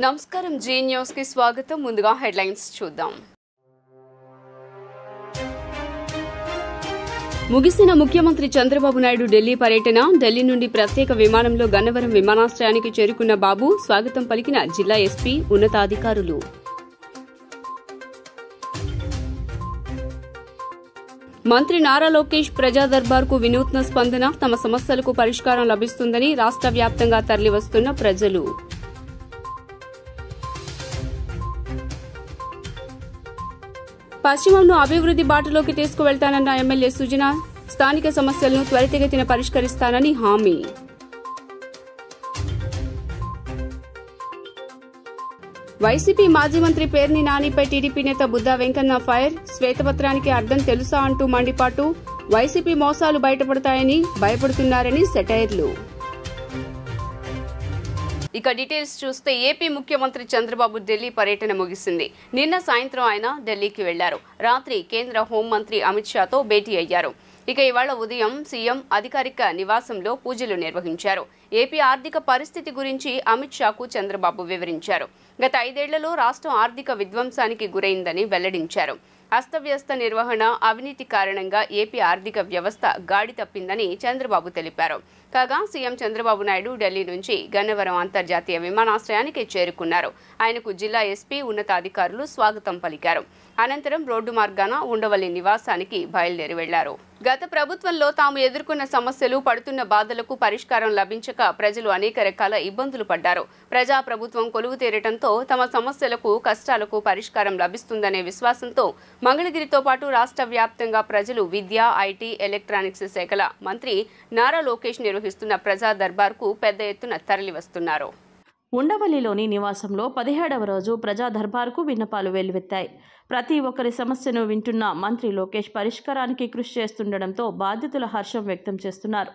నమస్కారం G news కి స్వాగతం. ముందుగా హెడ్లైన్స్ చూద్దాం. ముగిసిన ముఖ్యమంత్రి చంద్రబాబు నాయుడు ఢిల్లీ పర్యటన. ఢిల్లీ నుండి ప్రత్యేక విమానంలో గన్నవరం విమానాశ్రయానికి చేరుకున్న బాబు స్వాగతం పలికిన జిల్లా ఎస్పీ, ఉన్నతాధికారులు. మంత్రి నారా లోకేష్ ప్రజా దర్బార్కు వినూత్న స్పందన. తమ సమస్యలకు పరిష్కారం లభిస్తుందని రాష్ట్ర వ్యాప్తంగా తరలివస్తున్న ప్రజలు. పశ్చిమంను అభివృద్ది బాటలోకి తీసుకువెళ్తానన్న ఎమ్మెల్యే సుజన. స్థానిక సమస్యలను త్వరితగతిన పరిష్కరిస్తానని హామీ. వైసీపీ మాజీ మంత్రి పేర్ని నానిపై టీడీపీ నేత బుద్దా వెంకన్న ఫైర్. శ్వేతపత్రానికి అర్థం తెలుసా అంటూ మండిపాటు. వైసీపీ మోసాలు బయటపడతాయని భయపడుతున్నారని సెటైర్లు. ఇక డీటెయిల్స్ చూస్తే ఏపీ ముఖ్యమంత్రి చంద్రబాబు ఢిల్లీ పర్యటన ముగిసింది. నిన్న సాయంత్రం ఆయన ఢిల్లీకి వెళ్లారు. రాత్రి కేంద్ర హోంమంత్రి అమిత్ షాతో భేటీ అయ్యారు. ఇక ఇవాళ ఉదయం సీఎం అధికారిక నివాసంలో పూజలు నిర్వహించారు. ఏపీ ఆర్థిక పరిస్థితి గురించి అమిత్ షాకు చంద్రబాబు వివరించారు. గత 5 ఏళ్లలో రాష్ట్రం ఆర్థిక విధ్వంసానికి గురైందని వెల్లడించారు. అస్తవ్యస్త నిర్వహణ, అవినీతి కారణంగా ఏపీ ఆర్థిక వ్యవస్థ గాడి తప్పిందని చంద్రబాబు తెలిపారు. కాగా సీఎం చంద్రబాబు నాయుడు ఢిల్లీ నుంచి గన్నవరం అంతర్జాతీయ విమానాశ్రయానికి చేరుకున్నారు. ఆయనకు జిల్లా ఎస్పీ, ఉన్నతాధికారులు స్వాగతం పలికారు. అనంతరం రోడ్డు మార్గాన ఉండవల్లి నివాసానికి బయలుదేరి వెళ్లారు. గత ప్రభుత్వంలో తాము ఎదుర్కొన్న సమస్యలు, పడుతున్న బాధలకు పరిష్కారం లభించక ప్రజలు అనేక రకాల ఇబ్బందులు పడ్డారు. ప్రజా ప్రభుత్వం కొలువు తీరటంతో తమ సమస్యలకు, కష్టాలకు పరిష్కారం లభిస్తుందనే విశ్వాసంతో మంగళగిరితో పాటు రాష్ట్ర వ్యాప్తంగా ప్రజలు విద్య, ఐటీ, ఎలక్ట్రానిక్స్ శాఖల మంత్రి నారా లోకేష్ నిర్వహిస్తున్న ప్రజా దర్బార్కు పెద్ద ఎత్తున తరలివస్తున్నారు. ఉండవల్లిలోని నివాసంలో 17వ రోజు ప్రజా దర్బార్కు విన్నపాలు వెల్లువెత్తాయి. ప్రతి ఒక్కరి సమస్యను వింటున్న మంత్రి లోకేష్ పరిష్కారానికి కృషి చేస్తుండటంతో బాధితుల హర్షం వ్యక్తం చేస్తున్నారు.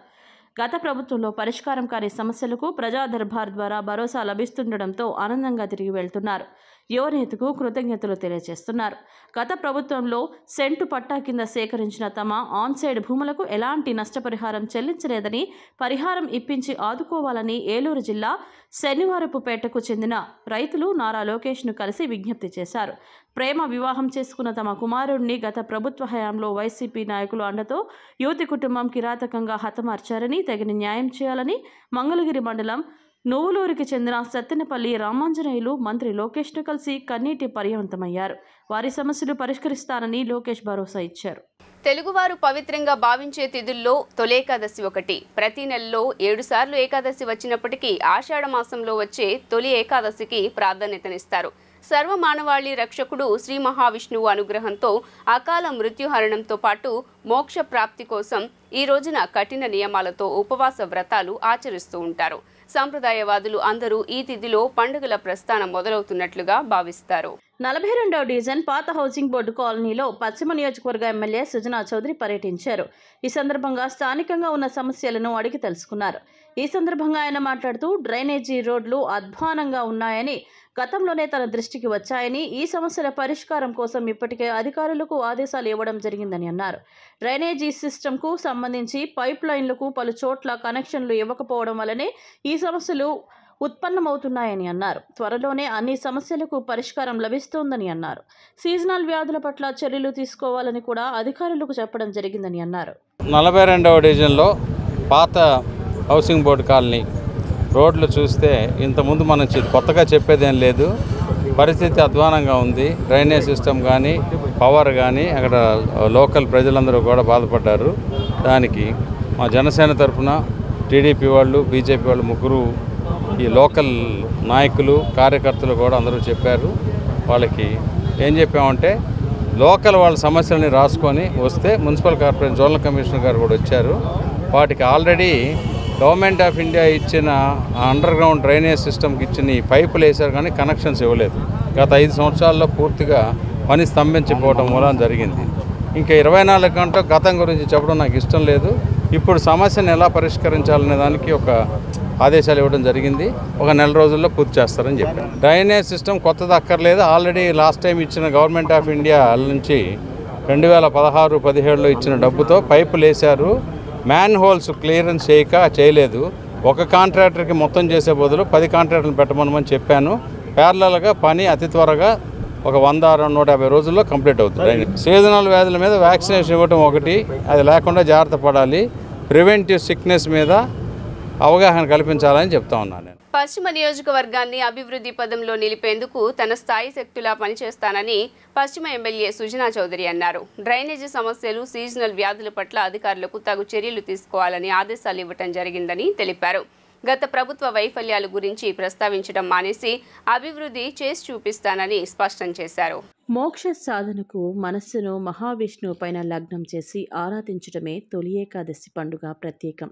గత ప్రభుత్వంలో పరిష్కారం కాని సమస్యలకు ప్రజా దర్బార్ ద్వారా భరోసా లభిస్తుండటంతో ఆనందంగా తిరిగి వెళ్తున్నారు. యువనేతకు కృతజ్ఞతలు తెలియజేస్తున్నారు. గత ప్రభుత్వంలో సెంటు పట్టా కింద సేకరించిన తమ ఆన్సైడ్ భూములకు ఎలాంటి నష్టపరిహారం చెల్లించలేదని, పరిహారం ఇప్పించి ఆదుకోవాలని ఏలూరు జిల్లా శనివారపుపేటకు చెందిన రైతులు నారా లోకేష్ను కలిసి విజ్ఞప్తి చేశారు. ప్రేమ వివాహం చేసుకున్న తమ కుమారుడిని గత ప్రభుత్వ హయాంలో వైసీపీ నాయకులు అండతో యువతి కుటుంబం కిరాతకంగా హతమార్చారని, తగిన న్యాయం చేయాలని మంగళగిరి మండలం నువ్వులూరికి చెందిన సత్తెనపల్లి రామాంజనేయులు మంత్రి లోకేష్ను కలిసి కన్నీటి పర్యవంతమయ్యారు. వారి సమస్యలు పరిష్కరిస్తానని లోకేష్ భరోసా ఇచ్చారు. తెలుగువారు పవిత్రంగా భావించే తిథుల్లో తొలేకాదశి ఒకటి. ప్రతి నెలలో 7 సార్లు ఏకాదశి వచ్చినప్పటికీ ఆషాఢ మాసంలో వచ్చే తొలి ఏకాదశికి ప్రాధాన్యతనిస్తారు. సర్వమానవాళి రక్షకుడు శ్రీ మహావిష్ణువు అనుగ్రహంతో అకాల మృత్యుహరణంతో పాటు మోక్ష ప్రాప్తి కోసం ఈ రోజున కఠిన నియమాలతో ఉపవాస వ్రతాలు ఆచరిస్తూ ఉంటారు. సంప్రదాయవాదులు అందరూ ఈ తిథిలో పండుగల ప్రస్థానం మొదలవుతున్నట్లుగా భావిస్తారు. 42వ డివిజన్ పాత హౌసింగ్ బోర్డు కాలనీలో పశ్చిమ నియోజకవర్గ ఎమ్మెల్యే సుజనా చౌదరి పర్యటించారు. ఈ సందర్భంగా స్థానికంగా ఉన్న సమస్యలను అడిగి తెలుసుకున్నారు. ఈ సందర్భంగా ఆయన మాట్లాడుతూ డ్రైనేజీ రోడ్లు అధ్వానంగా ఉన్నాయని, గతంలోనే తన దృష్టికి వచ్చాయని, ఈ సమస్యల పరిష్కారం కోసం ఇప్పటికే అధికారులకు ఆదేశాలు ఇవ్వడం జరిగిందని అన్నారు. డ్రైనేజీ సిస్టమ్కు సంబంధించి పైప్ లైన్లకు పలు చోట్ల కనెక్షన్లు ఇవ్వకపోవడం వల్లనే ఈ సమస్యలు ఉత్పన్నమవుతున్నాయని అన్నారు. త్వరలోనే అన్ని సమస్యలకు పరిష్కారం లభిస్తోందని అన్నారు. సీజనల్ వ్యాధుల పట్ల చర్యలు తీసుకోవాలని కూడా అధికారులకు చెప్పడం జరిగిందని అన్నారు. 42వ డివిజన్లో పాత హౌసింగ్ బోర్డు కాలనీ రోడ్లు చూస్తే ఇంతకుముందు మనం కొత్తగా చెప్పేదేం లేదు. పరిస్థితి అధ్వానంగా ఉంది. డ్రైనేజ్ సిస్టమ్ కానీ, పవర్ కానీ, అక్కడ లోకల్ ప్రజలందరూ కూడా బాధపడ్డారు. దానికి మా జనసేన తరఫున టీడీపీ వాళ్ళు, బీజేపీ వాళ్ళు ముగ్గురు ఈ లోకల్ నాయకులు, కార్యకర్తలు కూడా అందరూ చెప్పారు. వాళ్ళకి ఏం చెప్పామంటే లోకల్ వాళ్ళ సమస్యలని రాసుకొని వస్తే మున్సిపల్ కార్పొరేషన్ జోనల్ కమిషనర్ గారు కూడా వచ్చారు. వాటికి ఆల్రెడీ గవర్నమెంట్ ఆఫ్ ఇండియా ఇచ్చిన అండర్ గ్రౌండ్ డ్రైనేజ్ సిస్టమ్కి ఇచ్చిన ఈ పైపులు వేశారు కానీ కనెక్షన్స్ ఇవ్వలేదు. గత 5 సంవత్సరాల్లో పూర్తిగా పని స్తంభించిపోవడం మూలం జరిగింది. ఇంకా 24 గంటల గతం గురించి చెప్పడం నాకు ఇష్టం లేదు. ఇప్పుడు సమస్యను ఎలా పరిష్కరించాలనే దానికి ఒక ఆదేశాలు ఇవ్వడం జరిగింది. ఒక నెల రోజుల్లో పూర్తి చేస్తారని చెప్పారు. డ్రైనేజ్ సిస్టమ్ కొత్తది అక్కర్లేదు. ఆల్రెడీ లాస్ట్ టైం ఇచ్చిన గవర్నమెంట్ ఆఫ్ ఇండియా నుంచి 2016-17లో ఇచ్చిన డబ్బుతో పైపులు వేశారు. మ్యాన్ హోల్స్ క్లియరెన్స్ చేయలేదు. ఒక కాంట్రాక్టర్కి మొత్తం చేసే బదులు 10 కాంట్రాక్టర్లు పెట్టమని చెప్పాను. ప్యారలల్గా పని అతి త్వరగా ఒక 100-150 రోజుల్లో కంప్లీట్ అవుతుంది. సీజనల్ వ్యాధుల మీద వ్యాక్సినేషన్ ఇవ్వటం ఒకటి, అది లేకుండా జాగ్రత్త పడాలి. ప్రివెంటివ్ సిక్నెస్ మీద అవగాహన కల్పించాలని చెప్తా ఉన్నాను నేను. పశ్చిమ నియోజకవర్గాన్ని అభివృద్ధి పదంలో నిలిపేందుకు తన స్థాయి శక్తులా పనిచేస్తానని పశ్చిమ ఎమ్మెల్యే సుజనా చౌదరి అన్నారు. డ్రైనేజీ సమస్యలు, సీజనల్ వ్యాధుల పట్ల అధికారులకు తగు చర్యలు తీసుకోవాలని ఆదేశాలు ఇవ్వటం జరిగిందని తెలిపారు. గత ప్రభుత్వ వైఫల్యాల గురించి ప్రస్తావించడం మానేసి అభివృద్ధి చేసి చూపిస్తానని స్పష్టం చేశారు. మోక్ష సాధనకు మనస్సును మహావిష్ణువు పైన లగ్నం చేసి ఆరాధించడమే తొలి ఏకాదశి పండుగ ప్రత్యేకం.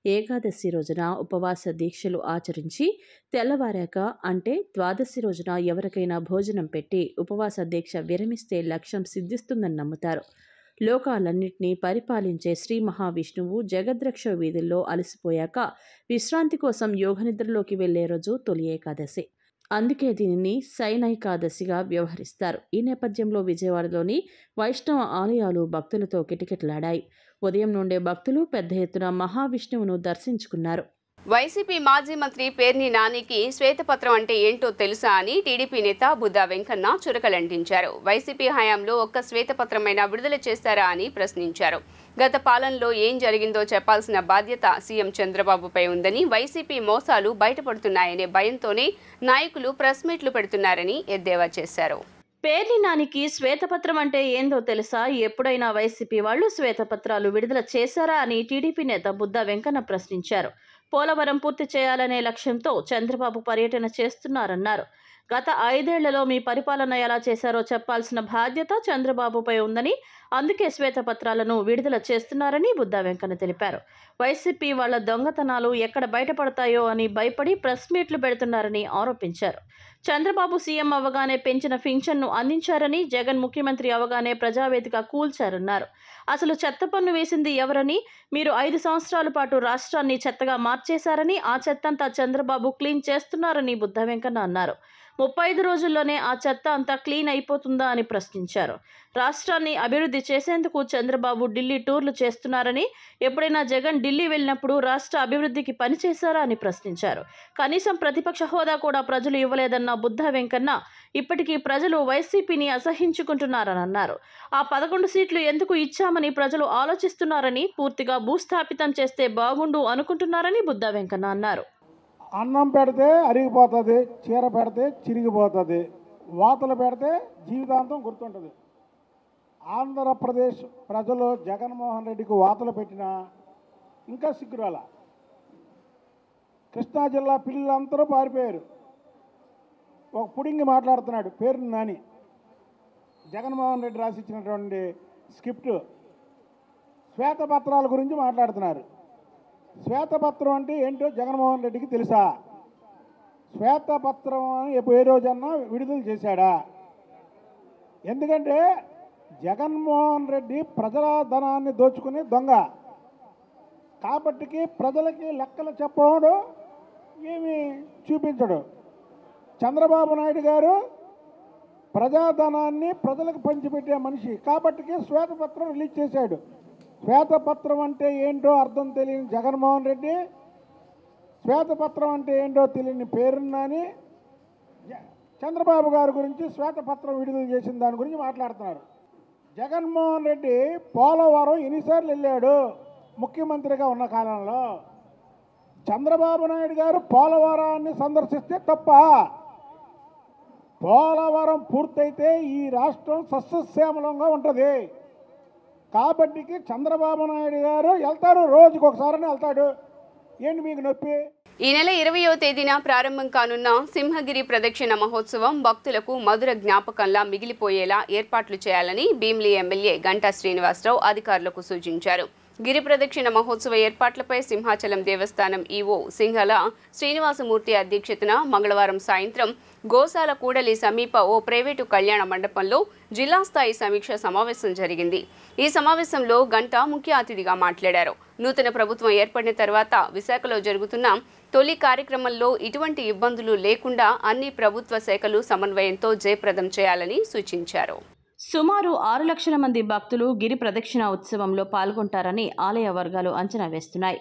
ఏకాదశి రోజున ఉపవాస దీక్షలు ఆచరించి తెల్లవారాక అంటే ద్వాదశి రోజున ఎవరికైనా భోజనం పెట్టి ఉపవాస దీక్ష విరమిస్తే లక్ష్యం సిద్ధిస్తుందని నమ్ముతారు. లోకాలన్నింటినీ పరిపాలించే శ్రీ మహావిష్ణువు జగద్రక్ష వీధుల్లో అలసిపోయాక విశ్రాంతి కోసం యోగనిద్రలోకి వెళ్లే రోజు తొలి ఏకాదశి. అందుకే దీనిని శయనైకాదశిగా వ్యవహరిస్తారు. ఈ నేపథ్యంలో విజయవాడలోని వైష్ణవ ఆలయాలు భక్తులతో కిటకిటలాడాయి. ఉదయం నుండే భక్తులు పెద్ద ఎత్తున మహావిష్ణువును దర్శించుకున్నారు. వైసీపీ మాజీ మంత్రి పేర్ని నానికి శ్వేతపత్రం అంటే ఏంటో తెలుసా అని టీడీపీ నేత బుద్దా వెంకన్న చురకలంటించారు. వైసీపీ హయాంలో ఒక్క శ్వేతపత్రమైనా విడుదల చేస్తారా అని ప్రశ్నించారు. గత పాలనలో ఏం జరిగిందో చెప్పాల్సిన బాధ్యత సీఎం చంద్రబాబుపై ఉందని, వైసీపీ మోసాలు బయటపడుతున్నాయనే భయంతోనే నాయకులు ప్రెస్ మీట్లు పెడుతున్నారని ఎద్దేవా చేశారు. పేర్ని నానికి శ్వేతపత్రం అంటే ఏందో తెలుసా? ఎప్పుడైనా వైసీపీ వాళ్ళు శ్వేతపత్రాలు విడుదల చేశారా అని టీడీపీ నేత బుద్దా వెంకన్న ప్రశ్నించారు. పోలవరం పూర్తి చేయాలనే లక్ష్యంతో చంద్రబాబు పర్యటన చేస్తున్నారన్నారు. గత 5 ఏళ్లలో మీ పరిపాలన ఎలా చేశారో చెప్పాల్సిన బాధ్యత చంద్రబాబుపై ఉందని, అందుకే శ్వేతపత్రాలను విడుదల చేస్తున్నారని బుద్దా వెంకన్న తెలిపారు. వైసీపీ వాళ్ళ దొంగతనాలు ఎక్కడ బయటపడతాయో అని భయపడి ప్రెస్ మీట్లు పెడుతున్నారని ఆరోపించారు. చంద్రబాబు సీఎం అవగానే పెంచిన పింఛన్ను అందించారని, జగన్ ముఖ్యమంత్రి అవగానే ప్రజావేదిక కూల్చారన్నారు. అసలు చెత్త పన్ను వేసింది ఎవరని, మీరు 5 సంవత్సరాల పాటు రాష్ట్రాన్ని చెత్తగా మార్చేశారని, ఆ చెత్తంతా చంద్రబాబు క్లీన్ చేస్తున్నారని బుద్దా వెంకన్న అన్నారు. 35 రోజుల్లోనే ఆ చెత్త అంతా క్లీన్ అయిపోతుందా అని ప్రశ్నించారు. రాష్ట్రాన్ని అభివృద్ధి చేసేందుకు చంద్రబాబు ఢిల్లీ టూర్లు చేస్తున్నారని, ఎప్పుడైనా జగన్ ఢిల్లీ వెళ్ళినప్పుడు రాష్ట్ర అభివృద్ధికి పనిచేశారా అని ప్రశ్నించారు. కనీసం ప్రతిపక్ష హోదా కూడా ప్రజలు ఇవ్వలేదన్న బుద్దా వెంకన్న ఇప్పటికీ ప్రజలు వైసీపీని అసహించుకుంటున్నారని అన్నారు. ఆ 11 సీట్లు ఎందుకు ఇచ్చామని ప్రజలు ఆలోచిస్తున్నారని, పూర్తిగా భూస్థాపితం చేస్తే బాగుండు అనుకుంటున్నారని బుద్దా వెంకన్న అన్నారు. అన్నం పెడితే అరిగిపోతుంది, చీర పెడితే చిరిగిపోతుంది, వాతలు పెడితే జీవితాంతం గుర్తుంటుంది. ఆంధ్రప్రదేశ్ ప్రజలు జగన్మోహన్ రెడ్డికి వాతలు పెట్టినా ఇంకా సిగ్గురాల. కృష్ణా జిల్లా పిల్లలందరూ పారిపోయారు. ఒక పుడింగి మాట్లాడుతున్నాడు పేరుని నాని, జగన్మోహన్ రెడ్డి రాసిచ్చినటువంటి స్క్రిప్ట్ శ్వేతపత్రాల గురించి మాట్లాడుతున్నారు. శ్వేతపత్రం అంటే ఏంటో జగన్మోహన్ రెడ్డికి తెలుసా? శ్వేతపత్రం అని ఏ రోజన్నా విడుదల చేశాడా? ఎందుకంటే జగన్మోహన్ రెడ్డి ప్రజల ధనాన్ని దోచుకుని దొంగ కాబట్టికి ప్రజలకి లెక్కలు చెప్పడం ఏమి చూపించడు. చంద్రబాబు నాయుడు గారు ప్రజాధనాన్ని ప్రజలకు పంచిపెట్టే మనిషి కాబట్టికి శ్వేతపత్రం రిలీజ్ చేశాడు. శ్వేతపత్రం అంటే ఏంటో అర్థం తెలియని జగన్మోహన్ రెడ్డి, శ్వేతపత్రం అంటే ఏంటో తెలియని పేరున్నాని చంద్రబాబు గారి గురించి శ్వేతపత్రం విడుదల చేసిన దాని గురించి మాట్లాడుతున్నారు. జగన్మోహన్ రెడ్డి పోలవరం ఎన్నిసార్లు వెళ్ళాడు ముఖ్యమంత్రిగా ఉన్న కాలంలో? చంద్రబాబు నాయుడు గారు పోలవరాన్ని సందర్శిస్తే తప్ప? పోలవరం పూర్తయితే ఈ రాష్ట్రం సస్యశ్యామలంగా ఉంటుంది కాబట్టికి చంద్రబాబు నాయుడు గారు వెళ్తారు, రోజుకు ఒకసారి వెళ్తాడు. ఏంటి మీకు నొప్పి? ఈ నెల 20వ తేదీన ప్రారంభం కానున్న సింహగిరి ప్రదక్షిణ మహోత్సవం భక్తులకు మధుర జ్ఞాపకంలా మిగిలిపోయేలా ఏర్పాట్లు చేయాలని భీమిలి ఎమ్మెల్యే గంటా శ్రీనివాసరావు అధికారులకు సూచించారు. గిరి ప్రదక్షిణ మహోత్సవ ఏర్పాట్లపై సింహాచలం దేవస్థానం ఈవో సింహల శ్రీనివాసమూర్తి అధ్యక్షతన మంగళవారం సాయంత్రం గోశాల కూడలి సమీప ఓ ప్రైవేటు కళ్యాణ మండపంలో జిల్లా స్థాయి సమీక్ష సమావేశం జరిగింది. ఈ సమావేశంలో గంటా ముఖ్య అతిథిగా మాట్లాడారు. నూతన ప్రభుత్వం ఏర్పడిన తర్వాత విశాఖలో జరుగుతున్న తొలి కార్యక్రమంలో ఇటువంటి ఇబ్బందులు లేకుండా అన్ని ప్రభుత్వ శాఖలు సమన్వయంతో జయప్రదం చేయాలని సూచించారు. సుమారు 6 లక్షల మంది భక్తులు గిరి ప్రదక్షిణ ఉత్సవంలో పాల్గొంటారని ఆలయ వర్గాలు అంచనా వేస్తున్నాయి.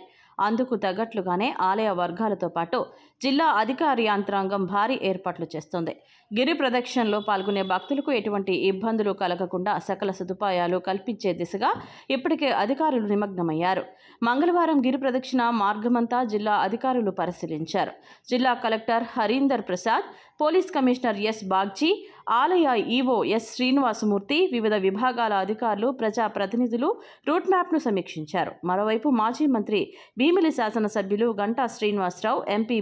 అందుకు తగ్గట్లుగానే ఆలయ వర్గాలతో పాటు జిల్లా అధికార యంత్రాంగం భారీ ఏర్పాట్లు చేస్తోంది. గిరి ప్రదక్షిణలో పాల్గొనే భక్తులకు ఎటువంటి ఇబ్బందులు కలగకుండా సకల సదుపాయాలు కల్పించే దిశగా ఇప్పటికే అధికారులు నిమగ్నమయ్యారు. మంగళవారం గిరి ప్రదక్షిణ మార్గమంతా జిల్లా అధికారులు పరిశీలించారు. జిల్లా collector Harinder Prasad, police commissioner S Bagchi, ఆలయ ఈవో ఎస్ శ్రీనివాసమూర్తి, వివిధ విభాగాల అధికారులు, ప్రజాప్రతినిధులు రూట్ మ్యాప్ను సమీక్షించారు. మరోవైపు మాజీ మంత్రి భీమిలి శాసనసభ్యులు గంటా శ్రీనివాసరావు, ఎంపీ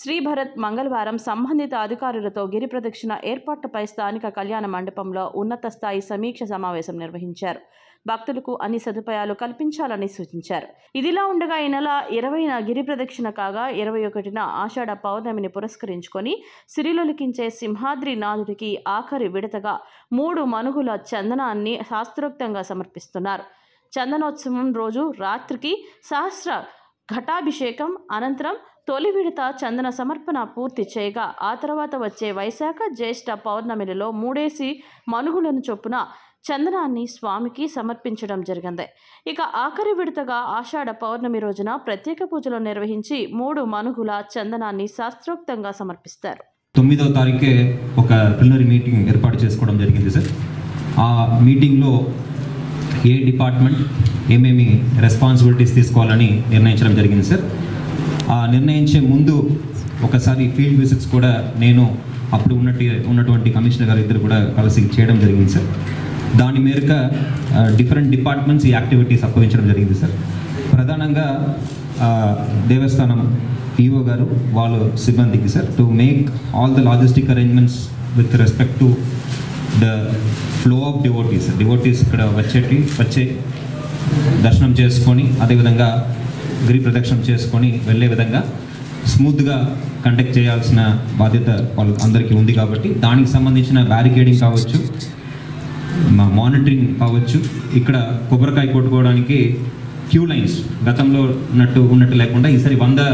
శ్రీభరత్ మంగళవారం సంబంధిత అధికారులతో గిరి ప్రదక్షిణ ఏర్పాట్లపై స్థానిక కళ్యాణ మండపంలో ఉన్నత స్థాయి సమీక్ష సమావేశం నిర్వహించారు. భక్తులకు అన్ని సదుపాయాలు కల్పించాలని సూచించారు. ఇదిలా ఉండగా ఈ నెల 20న గిరి ప్రదక్షిణ కాగా 21న ఆషాఢ పౌర్ణమిని పురస్కరించుకొని సిరిలొలికించే సింహాద్రి నాథుడికి ఆఖరి విడతగా 3 మనుగుల చందనాన్ని శాస్త్రోక్తంగా సమర్పిస్తున్నారు. చందనోత్సవం రోజు రాత్రికి సహస్ర ఘటాభిషేకం అనంతరం తొలి విడత చందన సమర్పణ పూర్తి చేయగా ఆ తర్వాత వచ్చే వైశాఖ జ్యేష్ఠ పౌర్ణమిలలో 3 మనుగులను చొప్పున చందనాన్ని స్వామికి సమర్పించడం జరిగింది. ఇక ఆఖరి విడతగా ఆషాఢ పౌర్ణమి రోజున ప్రత్యేక పూజలు నిర్వహించి 3 మనుగుల చందనాన్ని శాస్త్రోక్తంగా సమర్పిస్తారు. 9వ తారీఖే ఒక ప్రిలిమినరీ మీటింగ్ ఏర్పాటు చేసుకోవడం జరిగింది సార్. ఆ మీటింగ్లో ఏ డిపార్ట్మెంట్ ఏమేమి రెస్పాన్సిబిలిటీస్ తీసుకోవాలని నిర్ణయించడం జరిగింది సార్. ఆ నిర్ణయించే ముందు ఒకసారి ఫీల్డ్ విజిట్స్ కూడా నేను అప్పుడు ఉన్నటువంటి కమిషనర్ గారు ఇద్దరు కూడా కలిసి చేయడం జరిగింది సార్. దాని మేరకు డిఫరెంట్ డిపార్ట్మెంట్స్ ఈ యాక్టివిటీస్ అప్పగించడం జరిగింది సార్. ప్రధానంగా దేవస్థానం ఈఓ గారు వాళ్ళ సిబ్బందికి sir to make all the logistic arrangements with respect to the flow of devotees ఇక్కడ వచ్చే దర్శనం చేసుకొని అదేవిధంగా గిరి ప్రదక్షిణం చేసుకొని వెళ్ళే విధంగా స్మూత్గా కండక్ట్ చేయాల్సిన బాధ్యత వాళ్ళ అందరికీ ఉంది. కాబట్టి దానికి సంబంధించిన బ్యారికేడింగ్ కావచ్చు, మానిటరింగ్ కావచ్చు, ఇక్కడ కొబ్బరికాయ కొట్టుకోవడానికి క్యూ లైన్స్ గతంలో ఉన్నట్టు లేకుండా ఈసారి 100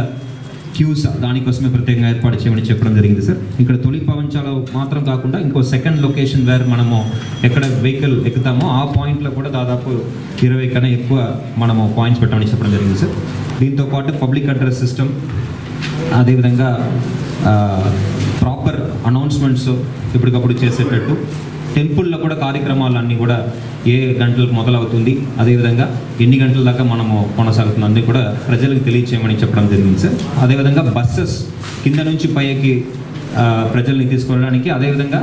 క్యూస్ దానికోసమే ప్రత్యేకంగా ఏర్పాటు చేయమని చెప్పడం జరిగింది సార్. ఇక్కడ తొలి పవంచాలో మాత్రం కాకుండా ఇంకో సెకండ్ లొకేషన్ వేర్ మనము ఎక్కడ వెహికల్ ఎక్కుతామో ఆ పాయింట్లో కూడా దాదాపు 20 కన్నా ఎక్కువ మనము పాయింట్స్ పెట్టమని చెప్పడం జరిగింది సార్. దీంతోపాటు పబ్లిక్ అడ్రస్ సిస్టమ్, అదేవిధంగా ప్రాపర్ అనౌన్స్మెంట్స్ ఇప్పటికప్పుడు చేసేటట్టు, టెంపుల్లో కూడా కార్యక్రమాలన్నీ కూడా ఏ గంటలకు మొదలవుతుంది, అదేవిధంగా ఎన్ని గంటల దాకా మనము కొనసాగుతుంది అన్నీ కూడా ప్రజలకు తెలియచేయమని చెప్పడం జరిగింది సార్. అదేవిధంగా బస్సెస్ కింద నుంచి పైకి ప్రజల్ని తీసుకెళ్ళడానికి, అదేవిధంగా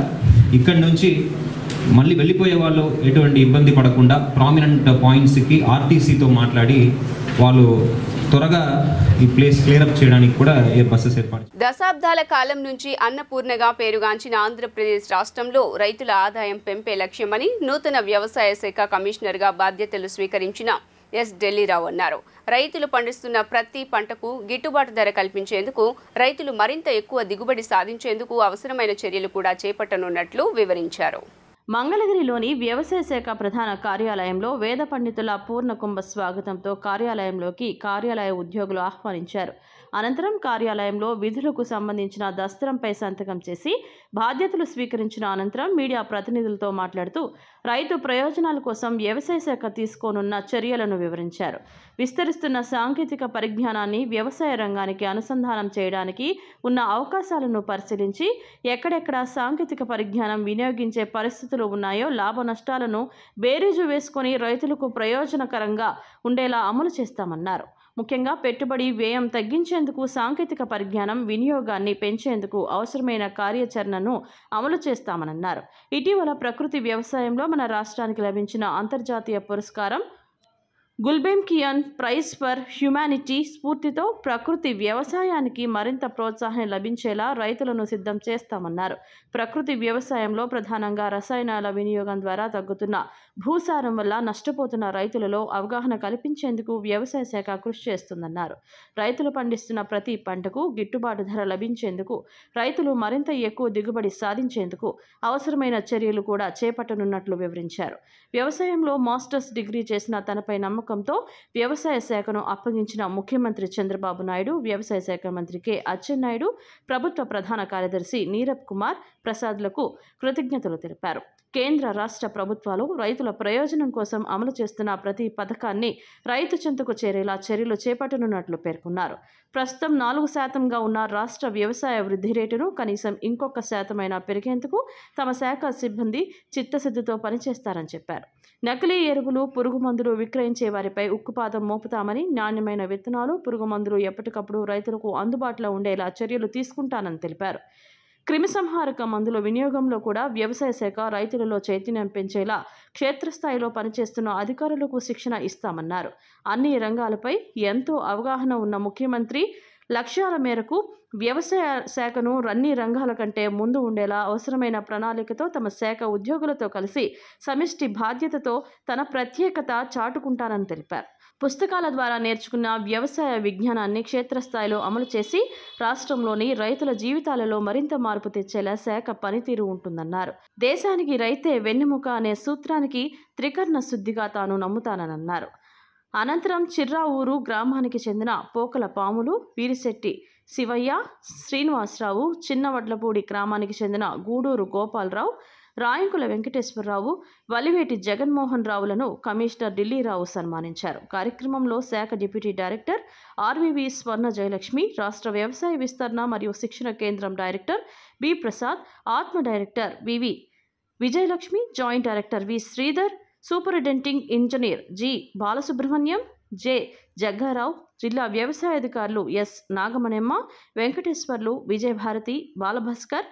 ఇక్కడి నుంచి మళ్ళీ వెళ్ళిపోయే వాళ్ళు ఎటువంటి ఇబ్బంది పడకుండా ప్రామినెంట్ పాయింట్స్కి ఆర్టీసీతో మాట్లాడి వాళ్ళు త్వరగా ఈ ప్లేస్ క్లియరప్ చేయడానికి కూడా బస్సెస్ ఏర్పాటు. దశాబ్దాల కాలం నుంచి అన్నపూర్ణగా పేరుగాంచిన ఆంధ్రప్రదేశ్ రాష్ట్రంలో రైతుల ఆదాయం పెంపే లక్ష్యమని నూతన వ్యవసాయ శాఖ కమిషనర్గా బాధ్యతలు స్వీకరించిన ఎస్ ఢిల్లీరావు అన్నారు. రైతులు పండిస్తున్న ప్రతి పంటకు గిట్టుబాటు ధర కల్పించేందుకు, రైతులు మరింత ఎక్కువ దిగుబడి సాధించేందుకు అవసరమైన చర్యలు కూడా చేపట్టనున్నట్లు వివరించారు. మంగళగిరిలోని వ్యవసాయ శాఖ ప్రధాన కార్యాలయంలో వేద పండితుల పూర్ణకుంభ స్వాగతంతో కార్యాలయంలోకి కార్యాలయ ఉద్యోగులు ఆహ్వానించారు. అనంతరం కార్యాలయంలో విధులకు సంబంధించిన దస్త్రంపై సంతకం చేసి బాధ్యతలు స్వీకరించిన అనంతరం మీడియా ప్రతినిధులతో మాట్లాడుతూ రైతు ప్రయోజనాల కోసం వ్యవసాయ శాఖ తీసుకోనున్న చర్యలను వివరించారు. విస్తరిస్తున్న సాంకేతిక పరిజ్ఞానాన్ని వ్యవసాయ రంగానికి అనుసంధానం చేయడానికి ఉన్న అవకాశాలను పరిశీలించి ఎక్కడెక్కడ సాంకేతిక పరిజ్ఞానం వినియోగించే పరిస్థితులు ఉన్నాయో లాభ నష్టాలను బేరీజు వేసుకొని రైతులకు ప్రయోజనకరంగా ఉండేలా అమలు చేస్తామన్నారు. ముఖ్యంగా పెట్టుబడి వ్యయం తగ్గించేందుకు, సాంకేతిక పరిజ్ఞానం వినియోగాన్ని పెంచేందుకు అవసరమైన కార్యాచరణను అమలు చేస్తామన్నారు. ఇటీవల ప్రకృతి వ్యవసాయంలో మన రాష్ట్రానికి లభించిన అంతర్జాతీయ పురస్కారం గుల్బెంకియన్ ప్రైజ్ ఫర్ హ్యుమానిటీ స్ఫూర్తితో ప్రకృతి వ్యవసాయానికి మరింత ప్రోత్సాహం లభించేలా రైతులను సిద్ధం చేస్తామన్నారు. ప్రకృతి వ్యవసాయంలో ప్రధానంగా రసాయనాల వినియోగం ద్వారా తగ్గుతున్న భూసారం వల్ల నష్టపోతున్న రైతులలో అవగాహన కల్పించేందుకు వ్యవసాయ శాఖ కృషి చేస్తుందన్నారు. రైతులు పండిస్తున్న ప్రతి పంటకు గిట్టుబాటు ధర లభించేందుకు, రైతులు మరింత ఎక్కువ దిగుబడి సాధించేందుకు అవసరమైన చర్యలు కూడా చేపట్టనున్నట్లు వివరించారు. వ్యవసాయంలో మాస్టర్స్ డిగ్రీ చేసిన తనపై నమ్మకంతో వ్యవసాయ శాఖను అప్పగించిన ముఖ్యమంత్రి చంద్రబాబు నాయుడు, వ్యవసాయ శాఖ మంత్రి కె అచ్చెన్నాయుడు, ప్రభుత్వ ప్రధాన కార్యదర్శి నీరబ్ కుమార్ ప్రసాద్లకు కృతజ్ఞతలు తెలిపారు. కేంద్ర రాష్ట్ర ప్రభుత్వాలు రైతుల ప్రయోజనం కోసం అమలు చేస్తున్న ప్రతి పథకాన్ని రైతు చెంతకు చేరేలా చర్యలు చేపట్టనున్నట్లు పేర్కొన్నారు. ప్రస్తుతం 4% ఉన్న రాష్ట్ర వ్యవసాయ వృద్ధి రేటును కనీసం ఇంకొక శాతమైనా పెరిగేందుకు తమ శాఖ సిబ్బంది చిత్తశుద్ధితో పనిచేస్తారని చెప్పారు. నకిలీ ఎరువులు, పురుగు మందులు విక్రయించే వారిపై ఉక్కుపాదం మోపుతామని, నాణ్యమైన విత్తనాలు, పురుగు మందులు ఎప్పటికప్పుడు రైతులకు అందుబాటులో ఉండేలా చర్యలు తీసుకుంటానని తెలిపారు. క్రిమిసంహారక మందుల వినియోగంలో కూడా వ్యవసాయ శాఖ రైతులలో చైతన్యం పెంచేలా క్షేత్రస్థాయిలో పనిచేస్తున్న అధికారులకు శిక్షణ ఇస్తామన్నారు. అన్ని రంగాలపై ఎంతో అవగాహన ఉన్న ముఖ్యమంత్రి లక్ష్యాల మేరకు వ్యవసాయ శాఖను అన్ని రంగాల కంటే ముందు ఉండేలా అవసరమైన ప్రణాళికతో తమ శాఖ ఉద్యోగులతో కలిసి సమిష్టి బాధ్యతతో తన ప్రత్యేకత చాటుకుంటానని తెలిపారు. పుస్తకాల ద్వారా నేర్చుకున్న వ్యవసాయ విజ్ఞానాన్ని క్షేత్రస్థాయిలో అమలు చేసి రాష్ట్రంలోని రైతుల జీవితాలలో మరింత మార్పు తెచ్చేలా శాఖ పనితీరు ఉంటుందన్నారు. దేశానికి రైతే వెన్నెముక అనే సూత్రానికి త్రికరణ శుద్ధిగా తాను నమ్ముతానన్నారు. అనంతరం చిర్రావూరు గ్రామానికి చెందిన పోకల పాములు, వీరిశెట్టి శివయ్య, శ్రీనివాసరావు, చిన్నవడ్లపూడి గ్రామానికి చెందిన గూడూరు గోపాలరావు, రాయంకుల వెంకటేశ్వరరావు, వలివేటి జగన్మోహన్ రావులను కమిషనర్ ఢిల్లీరావు సన్మానించారు. కార్యక్రమంలో శాఖ డిప్యూటీ డైరెక్టర్ ఆర్వీవి స్వర్ణ జయలక్ష్మి, రాష్ట్ర వ్యవసాయ విస్తరణ మరియు శిక్షణ కేంద్రం director B Prasad, ATMA director V V Vijayalakshmi, joint director V Sridhar, superintending engineer G Balasubrahmanyam, J Jaggarao, జిల్లా వ్యవసాయ అధికారులు ఎస్ నాగమణెమ్మ, వెంకటేశ్వర్లు, విజయభారతి, బాలభాస్కర్,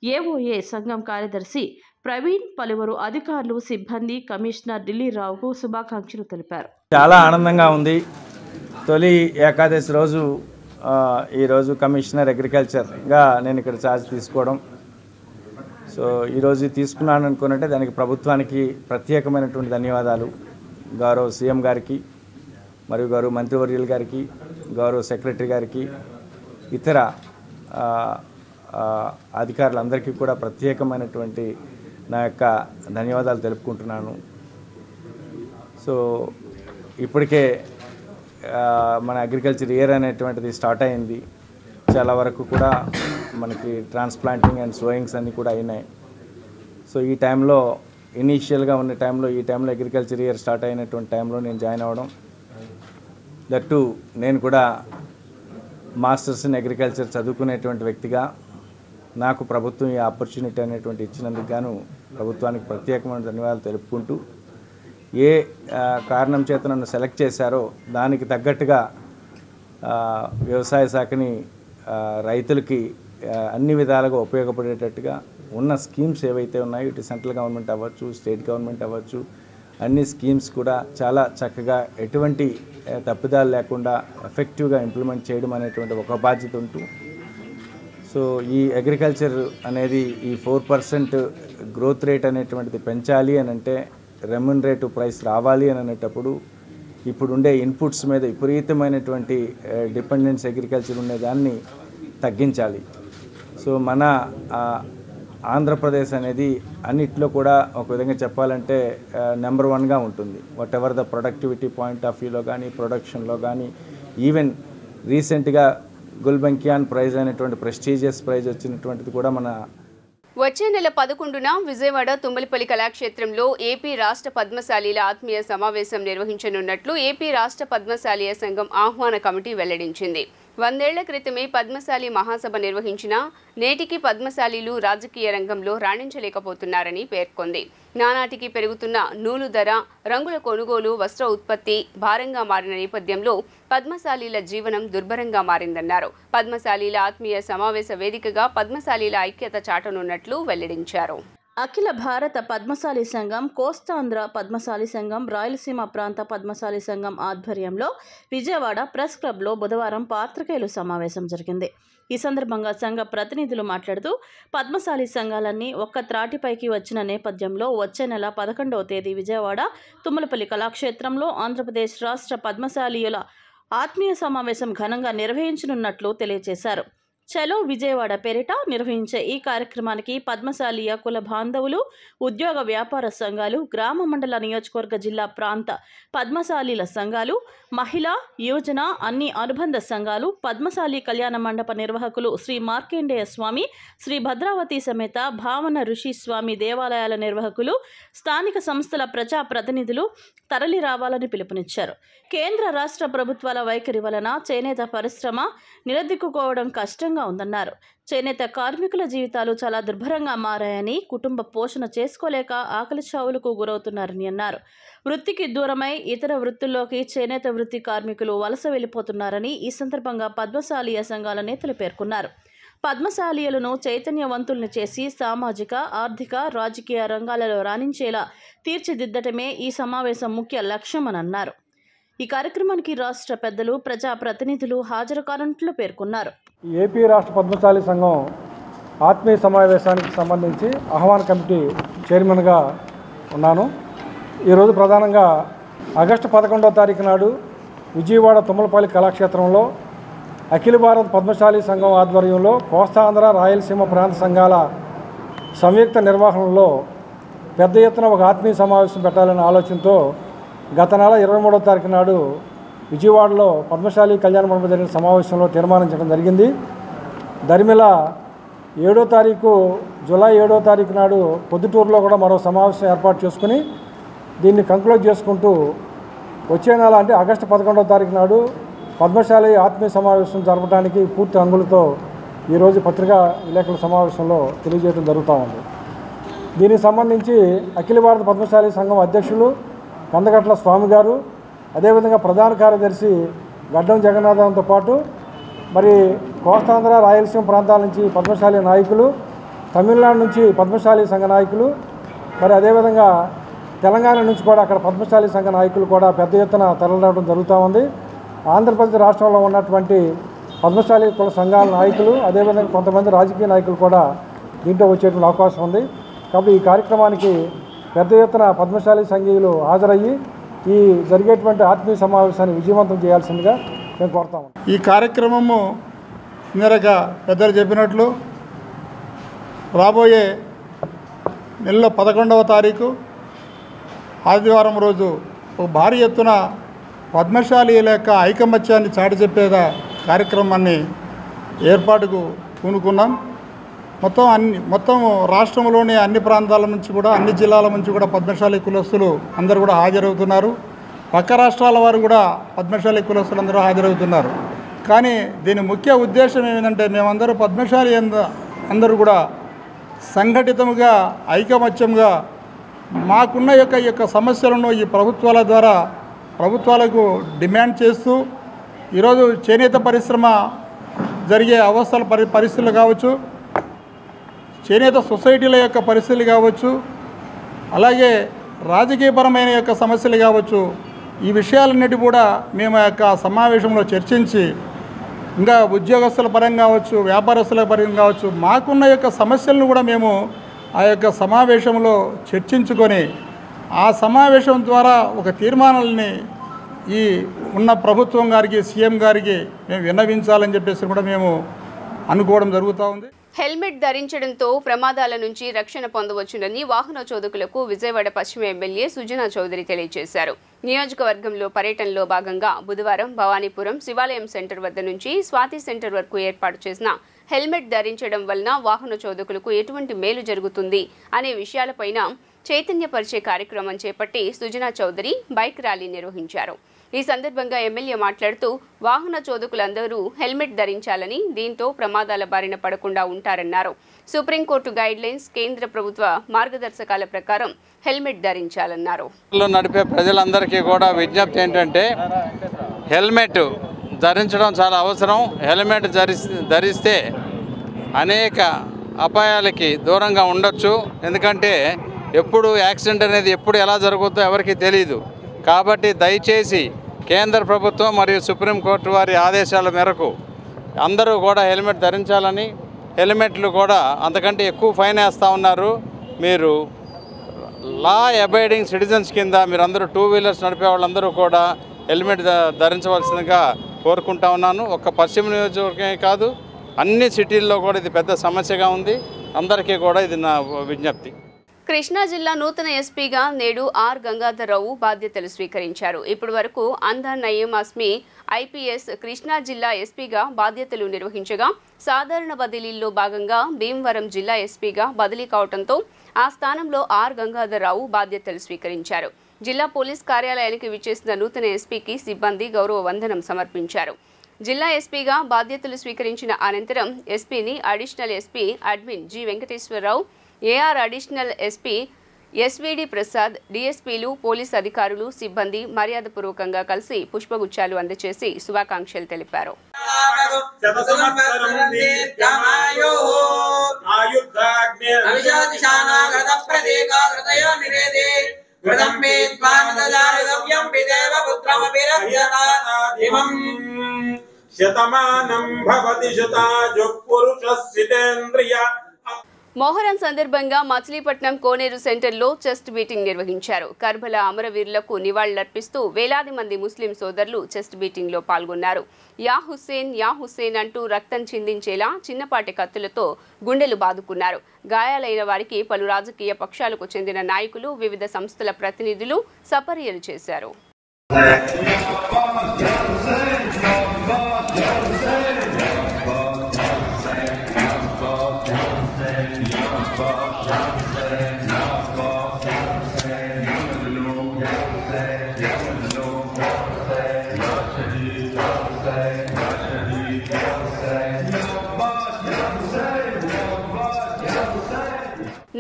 ఏఓఏ సంఘం కార్యదర్శి ప్రవీణ్, పలువురు అధికారులు, సిబ్బంది కమిషనర్ ఢిల్లీరావుకు శుభాకాంక్షలు తెలిపారు. చాలా ఆనందంగా ఉంది. తొలి ఏకాదశి రోజు ఈరోజు కమిషనర్ అగ్రికల్చర్గా నేను ఇక్కడ ఛార్జ్ తీసుకోవడం. సో ఈరోజు తీసుకున్నాను అనుకున్నట్టే దానికి ప్రభుత్వానికి ప్రత్యేకమైనటువంటి ధన్యవాదాలు. గౌరవ సీఎం గారికి మరియు గౌరవ మంత్రివర్యులు గారికి, గౌరవ సెక్రటరీ గారికి, ఇతర అధికారులందరికీ కూడా ప్రత్యేకమైనటువంటి నా యొక్క ధన్యవాదాలు తెలుపుకుంటున్నాను. సో ఇప్పటికే మన అగ్రికల్చర్ ఇయర్ అనేటువంటిది స్టార్ట్ అయింది. చాలా వరకు కూడా మనకి ట్రాన్స్ప్లాంటింగ్ అండ్ సోయింగ్స్ అన్నీ కూడా అయినాయి. సో ఈ టైంలో ఇనీషియల్గా ఉన్న టైంలో ఈ టైంలో అగ్రికల్చర్ ఇయర్ స్టార్ట్ అయినటువంటి టైంలో నేను జాయిన్ అవ్వడం, దట్టు నేను కూడా మాస్టర్స్ ఇన్ అగ్రికల్చర్ చదువుకునేటువంటి వ్యక్తిగా నాకు ప్రభుత్వం ఈ ఆపర్చునిటీ అనేటువంటి ఇచ్చినందుకు గాను ప్రభుత్వానికి ప్రత్యేకమైన ధన్యవాదాలు తెలుపుకుంటూ, ఏ కారణం చేత నన్ను సెలెక్ట్ చేశారో దానికి తగ్గట్టుగా వ్యవసాయ శాఖని రైతులకి అన్ని విధాలుగా ఉపయోగపడేటట్టుగా ఉన్న స్కీమ్స్ ఏవైతే ఉన్నాయో, ఇటు సెంట్రల్ గవర్నమెంట్ అవ్వచ్చు, స్టేట్ గవర్నమెంట్ అవ్వచ్చు, అన్ని స్కీమ్స్ కూడా చాలా చక్కగా ఎటువంటి తప్పిదాలు లేకుండా ఎఫెక్టివ్గా ఇంప్లిమెంట్ చేయడం అనేటువంటి ఒక బాధ్యత ఉంటూ, సో ఈ అగ్రికల్చర్ అనేది ఈ 4% గ్రోత్ రేట్ అనేటువంటిది పెంచాలి అని అంటే, రెమ్యునరేటివ్ ప్రైస్ రావాలి అని అనేటప్పుడు ఇప్పుడుండే ఇన్పుట్స్ మీద విపరీతమైనటువంటి డిపెండెన్స్ అగ్రికల్చర్ ఉండేదాన్ని తగ్గించాలి. సో మన ఆంధ్రప్రదేశ్ అనేది అన్నిట్లో కూడా ఒక విధంగా చెప్పాలంటే నెంబర్ 1గా ఉంటుంది. What ever the productivity point of వ్యూలో కానీ, ప్రొడక్షన్లో కానీ, ఈవెన్ రీసెంట్గా గుల్బెంకియాన్ ప్రైజ్ అనేటువంటి ప్రెస్టీజియస్ ప్రైజ్ వచ్చినటువంటిది కూడా మన వచ్చే నెల 11న విజయవాడ తుమ్మలపల్లి కళాక్షేత్రంలో ఏపీ రాష్ట్ర పద్మశాలీల ఆత్మీయ సమావేశం నిర్వహించనున్నట్లు ఏపీ రాష్ట్ర పద్మశాలీయ సంఘం ఆహ్వాన కమిటీ వెల్లడించింది. 100 ఏళ్ల క్రితమే పద్మశాలి మహాసభ నిర్వహించినా నేటికి పద్మశాలీలు రాజకీయ రంగంలో రాణించలేకపోతున్నారని పేర్కొంది. నానాటికి పెరుగుతున్న నూలు ధర, రంగుల కొనుగోలు, వస్త్ర ఉత్పత్తి భారంగా మారిన నేపథ్యంలో పద్మశాలీల జీవనం దుర్భరంగా మారిందన్నారు. పద్మశాలీల ఆత్మీయ సమావేశ వేదికగా పద్మశాలీల ఐక్యత చాటనున్నట్లు వెల్లడించారు. అఖిల భారత పద్మశాలి సంఘం, కోస్తాంధ్ర పద్మశాలి సంఘం, రాయలసీమ ప్రాంత పద్మశాలి సంఘం ఆధ్వర్యంలో విజయవాడ ప్రెస్ క్లబ్లో బుధవారం పాత్రికేయుల సమావేశం జరిగింది. ఈ సందర్భంగా సంఘ ప్రతినిధులు మాట్లాడుతూ, పద్మశాలి సంఘాలన్నీ ఒక్క త్రాటిపైకి వచ్చిన నేపథ్యంలో వచ్చే నెల 11వ తేదీ విజయవాడ తుమ్మలపల్లి కళాక్షేత్రంలో ఆంధ్రప్రదేశ్ రాష్ట్ర పద్మశాలీయుల ఆత్మీయ సమావేశం ఘనంగా నిర్వహించనున్నట్లు తెలియజేశారు. చలో విజయవాడ పేరిట నిర్వహించే ఈ కార్యక్రమానికి పద్మశాలీయ కుల బాంధవులు, ఉద్యోగ వ్యాపార సంఘాలు, గ్రామ మండల నియోజకవర్గ జిల్లా ప్రాంత పద్మశాలీల సంఘాలు, మహిళా, యువజన అన్ని అనుబంధ సంఘాలు, పద్మశాలి కళ్యాణ మండప నిర్వాహకులు శ్రీ మార్కండేయ స్వామి, శ్రీ భద్రావతి సమేత భావన ఋషి స్వామి దేవాలయాల నిర్వాహకులు, స్థానిక సంస్థల ప్రజా ప్రతినిధులు తరలి రావాలని పిలుపునిచ్చారు. కేంద్ర రాష్ట్ర ప్రభుత్వాల వైఖరి వలన చేనేత పరిశ్రమ నిలదొక్కుకోవడం కష్టంగా ఉందన్నారు. చేనేత కార్మికుల జీవితాలు చాలా దుర్భరంగా మారాయని, కుటుంబ పోషణ చేసుకోలేక ఆకలి చావులకు గురవుతున్నారని అన్నారు. వృత్తికి దూరమై ఇతర వృత్తుల్లోకి చేనేత వృత్తి కార్మికులు వలస వెళ్ళిపోతున్నారని ఈ సందర్భంగా పద్మశాలీయ సంఘాల నేతలు పేర్కొన్నారు. పద్మశాలీయులను చైతన్యవంతుల్ని చేసి సామాజిక, ఆర్థిక, రాజకీయ రంగాలలో రాణించేలా తీర్చిదిద్దటమే ఈ సమావేశం ముఖ్య లక్ష్యమని అన్నారు. ఈ కార్యక్రమానికి రాష్ట్ర పెద్దలు, ప్రజా ప్రతినిధులు హాజరు కానున్నట్లు పేర్కొన్నారు. ఏపీ రాష్ట్ర పద్మశాలి సంఘం ఆత్మీయ సమావేశానికి సంబంధించి ఆహ్వాన కమిటీ చైర్మన్గా ఉన్నాను. ఈరోజు ప్రధానంగా ఆగస్టు 11వ తారీఖు నాడు విజయవాడ తుమ్మలపల్లి కళాక్షేత్రంలో అఖిల భారత పద్మశాలి సంఘం ఆధ్వర్యంలో కోస్తాంధ్ర, రాయలసీమ ప్రాంత సంఘాల సంయుక్త నిర్వహణలో పెద్ద ఎత్తున ఒక ఆత్మీయ సమావేశం పెట్టాలనే ఆలోచనతో గత నెల 23వ తారీఖు నాడు విజయవాడలో పద్మశాలి కళ్యాణ మండపం జరిగిన సమావేశంలో తీర్మానించడం జరిగింది. దరిమిల 7వ తారీఖు జూలై 7వ తారీఖు నాడు పొద్దుటూరులో కూడా మరో సమావేశం ఏర్పాటు చేసుకుని దీన్ని కంక్లూడ్ చేసుకుంటూ వచ్చే నెల అంటే ఆగస్టు 11వ తారీఖు నాడు పద్మశాలి ఆత్మీయ సమావేశం జరపడానికి పూర్తి అంగులతో ఈరోజు పత్రికా విలేకరుల సమావేశంలో తెలియజేయడం జరుగుతూ ఉంది. దీనికి సంబంధించి అఖిల భారత పద్మశాలి సంఘం అధ్యక్షులు కందగట్ల స్వామి గారు, అదేవిధంగా ప్రధాన కార్యదర్శి గడ్డం జగన్నాథంతో పాటు మరి కోస్తాంధ్ర, రాయలసీమ ప్రాంతాల నుంచి పద్మశాలి నాయకులు, తమిళనాడు నుంచి పద్మశాలి సంఘ నాయకులు, మరి అదేవిధంగా తెలంగాణ నుంచి కూడా అక్కడ పద్మశాలి సంఘ నాయకులు కూడా పెద్ద ఎత్తున తరలిరావడం జరుగుతూ ఉంది. ఆంధ్రప్రదేశ్ రాష్ట్రంలో ఉన్నటువంటి పద్మశాలి కుల సంఘాల నాయకులు, అదేవిధంగా కొంతమంది రాజకీయ నాయకులు కూడా దీంట్లో వచ్చేటువంటి అవకాశం ఉంది. కాబట్టి ఈ కార్యక్రమానికి పెద్ద ఎత్తున పద్మశాలి సంఘీయులు హాజరయ్యి ఈ జరిగేటువంటి ఆత్మీయ సమావేశాన్ని విజయవంతం చేయాల్సిందిగా మేము కోరుతాము. ఈ కార్యక్రమము ఇందరగా పెద్దలు చెప్పినట్లు రాబోయే నెలలో 11వ తారీఖు ఆదివారం రోజు ఒక భారీ ఎత్తున పద్మశాలీల యొక్క ఐకమత్యాన్ని చాటి చెప్పేద కార్యక్రమాన్ని ఏర్పాటుకు పూనుకున్నాం. మొత్తం రాష్ట్రంలోని అన్ని ప్రాంతాల నుంచి కూడా, అన్ని జిల్లాల నుంచి కూడా పద్మశాలి కులస్తులు అందరూ కూడా హాజరవుతున్నారు. పక్క రాష్ట్రాల వారు కూడా పద్మశాలి కులస్తులు అందరూ హాజరవుతున్నారు. కానీ దీని ముఖ్య ఉద్దేశం ఏమిటంటే మేమందరూ పద్మశాలి అందరూ కూడా సంఘటితముగా, ఐకమత్యంగా మాకున్న యొక్క సమస్యలను ఈ ప్రభుత్వాల ద్వారా ప్రభుత్వాలకు డిమాండ్ చేస్తూ ఈరోజు చేనేత పరిశ్రమ జరిగే అవస్థల పరిస్థితులు కావచ్చు, చేనేత సొసైటీల యొక్క పరిస్థితులు కావచ్చు, అలాగే రాజకీయపరమైన యొక్క సమస్యలు కావచ్చు, ఈ విషయాలన్నిటి కూడా మేము యొక్క సమావేశంలో చర్చించి ఇంకా ఉద్యోగస్తుల పరంగా కావచ్చు, వ్యాపారస్తుల పరంగా కావచ్చు, మాకున్న యొక్క సమస్యలను కూడా మేము ఆ యొక్క సమావేశంలో చర్చించుకొని ఆ సమావేశం ద్వారా ఒక తీర్మానాలని ఈ ఉన్న ప్రభుత్వం గారికి, సీఎం గారికి మేము విన్నవించాలని చెప్పేసి కూడా మేము అనుకోవడం జరుగుతూ ఉంది. హెల్మెట్ ధరించడంతో ప్రమాదాల నుంచి రక్షణ పొందవచ్చునని వాహన చోదకులకు విజయవాడ పశ్చిమ ఎమ్మెల్యే సుజనా చౌదరి తెలియజేశారు. నియోజకవర్గంలో పర్యటనలో భాగంగా బుధవారం భవానీపురం శివాలయం సెంటర్ వద్ద నుంచి స్వాతి సెంటర్ వరకు ఏర్పాటు చేసిన హెల్మెట్ ధరించడం వలన వాహన చోదకులకు ఎటువంటి మేలు జరుగుతుంది అనే విషయాలపైన చైతన్యపరిచే కార్యక్రమం చేపట్టి సుజనా చౌదరి బైక్ ర్యాలీ నిర్వహించారు. ఈ సందర్భంగా ఎమ్మెల్యే మాట్లాడుతూ వాహన చోదకులందరూ హెల్మెట్ ధరించాలని, దీంతో ప్రమాదాల బారిన పడకుండా ఉంటారన్నారు. సుప్రీంకోర్టు గైడ్లైన్స్, కేంద్ర ప్రభుత్వ మార్గదర్శకాల ప్రకారం హెల్మెట్ ధరించాలన్నారు. నడిపే ప్రజలందరికీ కూడా విజ్ఞప్తి ఏంటంటే హెల్మెట్ ధరించడం చాలా అవసరం. హెల్మెట్ ధరిస్తే అనేక అపాయాలకి దూరంగా ఉండొచ్చు. ఎందుకంటే ఎప్పుడు యాక్సిడెంట్ అనేది ఎప్పుడు ఎలా జరుగుతుందో ఎవరికి తెలియదు. కాబట్టి దయచేసి కేంద్ర ప్రభుత్వం మరియు సుప్రీంకోర్టు వారి ఆదేశాల మేరకు అందరూ కూడా హెల్మెట్ ధరించాలని, హెల్మెట్లు కూడా అంతకంటే ఎక్కువ ఫైన్ వేస్తూ ఉన్నారు. మీరు లా అబైడింగ్ సిటిజన్స్ కింద మీరందరూ టూ వీలర్స్ నడిపే వాళ్ళందరూ కూడా హెల్మెట్ ధరించవలసిందిగా కోరుకుంటా ఉన్నాను. ఒక్క పశ్చిమ నియోజకవర్గమే కాదు, అన్ని సిటీల్లో కూడా ఇది పెద్ద సమస్యగా ఉంది. అందరికీ కూడా ఇది నా విజ్ఞప్తి. కృష్ణా జిల్లా నూతన ఎస్పీగా నేడు ఆర్ గంగాధర్రావు బాధ్యతలు స్వీకరించారు. ఇప్పటి వరకు అందా నయీం అస్మి ఐపీఎస్ కృష్ణా జిల్లా ఎస్పీగా బాధ్యతలు నిర్వహించగా సాధారణ బదిలీల్లో భాగంగా భీమవరం జిల్లా ఎస్పీగా బదిలీ కావడంతో ఆ స్థానంలో ఆర్ గంగాధర్రావు బాధ్యతలు స్వీకరించారు. జిల్లా పోలీస్ కార్యాలయానికి విచ్చేసిన నూతన ఎస్పీకి సిబ్బంది గౌరవ వందనం సమర్పించారు. జిల్లా ఎస్పీగా బాధ్యతలు స్వీకరించిన అనంతరం ఎస్పీని additional SP admin G Venkateswara Rao, AR additional SP SVD Prasad, డీఎస్పీలు, పోలీస్ అధికారులు, సిబ్బంది మర్యాదపూర్వకంగా కలిసి పుష్పగుచ్చాలు అందజేసి శుభాకాంక్షలు తెలిపారు. మొహరం సందర్భంగా మచిలీపట్నం కోనేరు సెంటర్లో చెస్ట్ మీటింగ్ నిర్వహించారు. కర్బలా అమరవీరులకు నివాళులర్పిస్తూ వేలాది మంది ముస్లిం సోదరులు చెస్ట్ మీటింగ్లో పాల్గొన్నారు. యా హుస్సేన్ అంటూ రక్తం చిందించేలా చిన్నపాటి కత్తులతో గుండెలు బాదుకున్నారు. గాయాలైన వారికి పలు రాజకీయ పక్షాలకు చెందిన నాయకులు, వివిధ సంస్థల ప్రతినిధులు సపర్యలు చేశారు.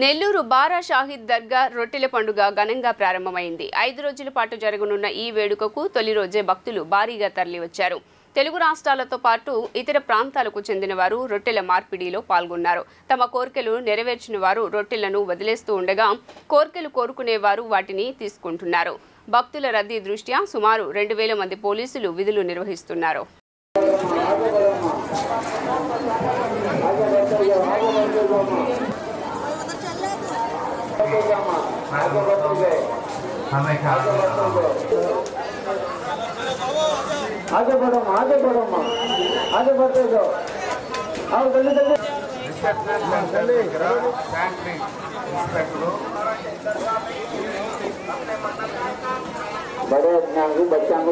నెల్లూరు బారా షాహిద్ దర్గా రొట్టెల పండుగ ఘనంగా ప్రారంభమైంది. 5 రోజుల పాటు జరగనున్న ఈ వేడుకకు తొలి రోజే భక్తులు భారీగా తరలివచ్చారు. తెలుగు రాష్ట్రాలతో పాటు ఇతర ప్రాంతాలకు చెందిన వారు రొట్టెల మార్పిడిలో పాల్గొన్నారు. తమ కోరికలు నెరవేర్చిన వారు రొట్టెలను వదిలేస్తూ ఉండగా కోరికలు కోరుకునేవారు వాటిని తీసుకుంటున్నారు. భక్తుల రద్దీ దృష్ట్యా సుమారు 2000 మంది పోలీసులు విధులు నిర్వహిస్తున్నారు. आगे बढ़ो आगे बढ़ते जाओ आओ जल्दी बड़े बच्चों को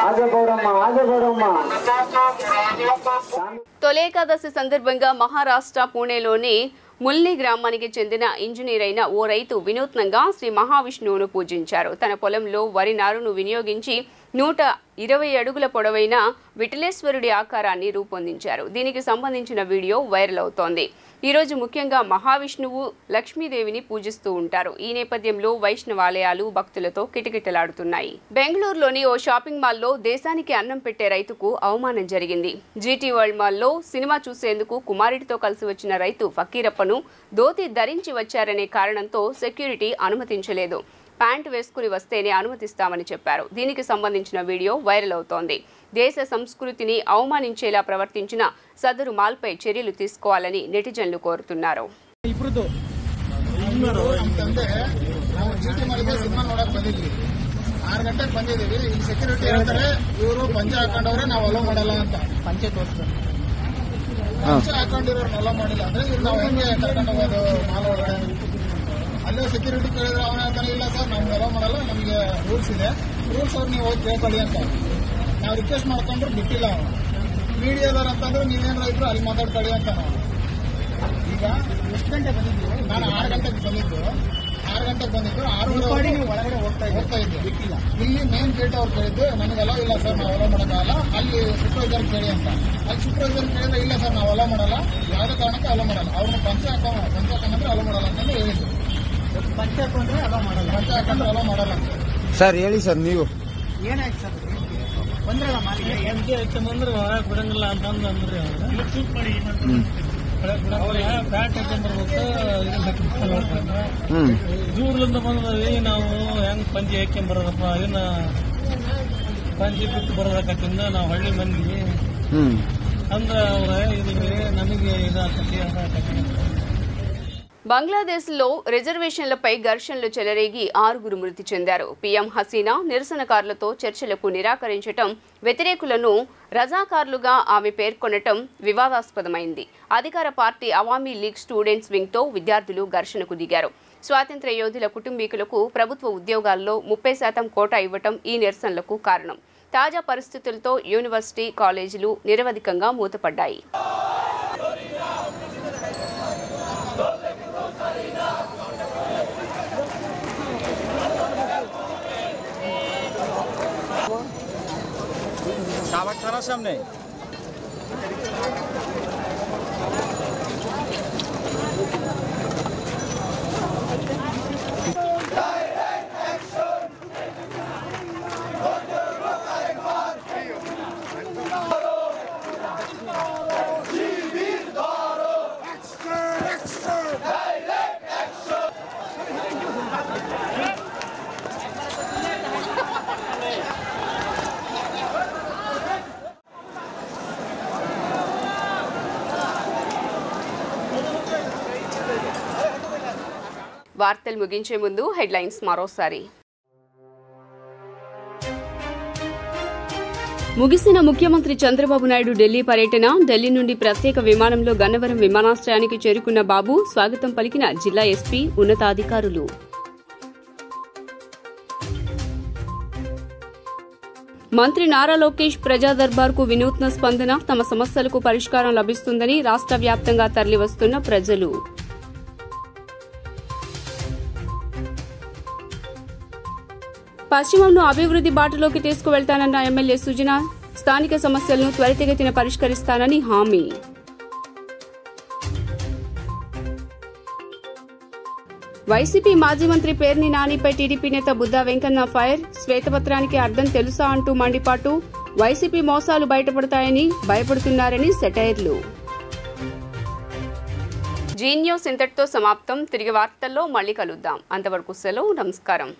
आगे बढ़ो తొలి ఏకాదశి సందర్భంగా మహారాష్ట్ర పూణేలోని ముల్లి గ్రామానికి చెందిన ఇంజనీర్ అయిన ఓ రైతు వినూత్నంగా శ్రీ మహావిష్ణువును పూజించారు. తన పొలంలో వరి నారును వినియోగించి 120 అడుగుల పొడవైన విఠలేశ్వరుడి ఆకారాన్ని రూపొందించారు. దీనికి సంబంధించిన వీడియో వైరల్ అవుతోంది. ఈ రోజు ముఖ్యంగా మహావిష్ణువు, లక్ష్మీదేవిని పూజిస్తూ ఉంటారు. ఈ నేపథ్యంలో వైష్ణవాలయాలు భక్తులతో కిటకిటలాడుతున్నాయి. బెంగళూరులోని ఓ షాపింగ్ మాల్లో దేశానికి అన్నం పెట్టే రైతుకు అవమానం జరిగింది. జీటీ వరల్డ్ మాల్లో సినిమా చూసేందుకు కుమారుడితో కలిసి వచ్చిన రైతు ఫకీరప్పను ధోతి ధరించి వచ్చారనే కారణంతో సెక్యూరిటీ అనుమతించలేదు. ప్యాంటు వేసుకుని వస్తేనే అనుమతిస్తామని చెప్పారు. దీనికి సంబంధించిన వీడియో వైరల్ అవుతోంది. దేశ సంస్కృతిని అవమానించేలా ప్రవర్తించిన సదరు మాల్పై చర్యలు తీసుకోవాలని నెటిజన్లు కోరుతున్నారు. ಅಲ್ಲೇ ಸೆಕ್ಯೂರಿಟಿ ಕೇಳಿದ್ರೆ ಅವನ ಹೇಳ್ತಾನೆ ಇಲ್ಲ ಸರ್ ನಮ್ಗೆ ಅಲೋ ಮಾಡಲ್ಲ, ನಮಗೆ ರೂಲ್ಸ್ ಇದೆ, ರೂಲ್ಸ್ ಅವ್ರು ನೀವು ಹೋಗಿ ಕೇಳ್ಕೊಳ್ಳಿ ಅಂತ ನಾವು ರಿಕ್ವೆಸ್ಟ್ ಮಾಡ್ಕೊಂಡ್ರು ಬಿಟ್ಟಿಲ್ಲ. ಅವನು ಮೀಡಿಯಾದವ್ರು ಅಂತಂದ್ರೆ ನೀವೇನು ರೈತರು ಅಲ್ಲಿ ಮಾತಾಡ್ಕೊಳ್ಳಿ ಅಂತ ನಾವು. ಈಗ ಎಷ್ಟು ಗಂಟೆ ಬಂದಿದ್ದು? ನಾನು 6 ಗಂಟೆಗೆ ಬಂದಿದ್ದು. 6:30 ಒಳಗಡೆ ಹೋಗ್ತಾ ಇದ್ದೆ, ಬಿಟ್ಟಿಲ್ಲ. ಇಲ್ಲಿ ಮೇನ್ ಗೇಟ್ ಅವ್ರು ಕೇಳಿದ್ದು ನನಗೆ ಅಲೋ ಇಲ್ಲ ಸರ್, ನಾವು ಅಲೋ ಮಾಡೋಕ್ಕಾಗಲ್ಲ, ಅಲ್ಲಿ ಸೂಪರ್ವೈಸರ್ ಕೇಳಿ ಅಂತ. ಅಲ್ಲಿ ಸೂಪರ್ವೈಸರ್ ಕೇಳಿದ್ರೆ ಇಲ್ಲ ಸರ್ ನಾವು ಅಲೋ ಮಾಡಲ್ಲ, ಯಾವುದೇ ಕಾರಣಕ್ಕೆ ಅಲೋ ಮಾಡಲ್ಲ, ಅವ್ರನ್ನ ಪಂಚೆ ಹಾಕೊಂಡ್ರೆ ಅಲೋ ಮಾಡಲ್ಲ ಅಂತಂದ್ರೆ ಹೇಳಿದ್ರು. ಪಂಚೆ ಹಾಕೊಂಡ್ರೆ ಅಲೋ ಮಾಡಲ್ಲ, ಪಂಚೆ ಹಾಕೊಂಡ್ರೆ ಅಲೋ ಮಾಡಲ್ಲ ಸರ್. ಹೇಳಿ ಸರ್, ನೀವು ಏನಾಯ್ತು ಸರ್? ಬಂದ್ರಲ್ಲ ಮಾಲಿಗೆ ಎಂಜೆ ಹಾಕೊಂಡ್ರೆ ಹೊರಗೆ ಬಿಡಂಗಿಲ್ಲ ಅಂತಂದ್ರೆ ಬ್ಯಾಟ್ ಹಾಕೊಂಡ್ಬರ್ಬೇಕು, ದೂರ್ಲಿಂದ ಬಂದ್ರಿ ನಾವು ಹೆಂಗ್ ಪಂಚಿ ಹಾಕೊಂಡ್ಬರೋದಪ್ಪ, ಇದನ್ನ ಪಂಚಿ ಬಿಟ್ಟು ಬರೋದಕ್ಕಿಂದ ನಾವು ಹಳ್ಳಿ ಮಂದಿ ಅಂದ್ರೆ ಅವ್ರ ಇದೀವಿ, ನಮಗೆ ಇದಾಕತಿ. బంగ్లాదేశ్లో రిజర్వేషన్లపై ఘర్షణలు చెలరేగి 6 మృతి చెందారు. పీఎం హసీనా నిరసనకారులతో చర్చలకు నిరాకరించటం, వ్యతిరేకులను రజాకార్లుగా ఆమె పేర్కొనటం వివాదాస్పదమైంది. అధికార పార్టీ అవామీ లీగ్ స్టూడెంట్స్ వింగ్తో విద్యార్థులు ఘర్షణకు దిగారు. స్వాతంత్ర్య యోధుల కుటుంబీకులకు ప్రభుత్వ ఉద్యోగాల్లో 30% కోటా ఇవ్వటం ఈ నిరసనలకు కారణం. తాజా పరిస్థితులతో యూనివర్సిటీ, కాలేజీలు నిరవధికంగా మూతపడ్డాయి. সামনে వార్తలు ముగించే ముందు హెడ్లైన్స్ మరోసారి. ముగిసిన ముఖ్యమంత్రి చంద్రబాబు నాయుడు ఢిల్లీ పర్యటన. ఢిల్లీ నుండి ప్రత్యేక విమానంలో గన్నవరం విమానాశ్రయానికి చేరుకున్న బాబు స్వాగతం పలికిన జిల్లా ఎస్పీ, ఉన్నతాధికారులు. మంత్రి నారా లోకేష్ ప్రజా దర్బార్కు వినూత్న స్పందన. తమ సమస్యలకు పరిష్కారం లభిస్తుందని రాష్ట్ర వ్యాప్తంగా తరలివస్తున్న ప్రజలు. పశ్చిమంను అభివృద్ది బాటలోకి తీసుకువెళ్తానన్న ఎమ్మెల్యే సుజన. స్థానిక సమస్యలను త్వరితగతిన పరిష్కరిస్తానని హామీ. వైసీపీ మాజీ మంత్రి పేర్ని నానిపై టీడీపీ నేత బుద్దా వెంకన్న ఫైర్. శ్వేతపత్రానికి అర్థం తెలుసా అంటూ మండిపాటు. వైసీపీ మోసాలు బయటపడతాయని భయపడుతున్నారని సెటైర్లు. జీ న్యూస్ ఇంతటితో సమాప్తం. తిరిగి వార్తల్లో మళ్లీ కలుద్దాం. అంతవరకు సెలవు. నమస్కారం.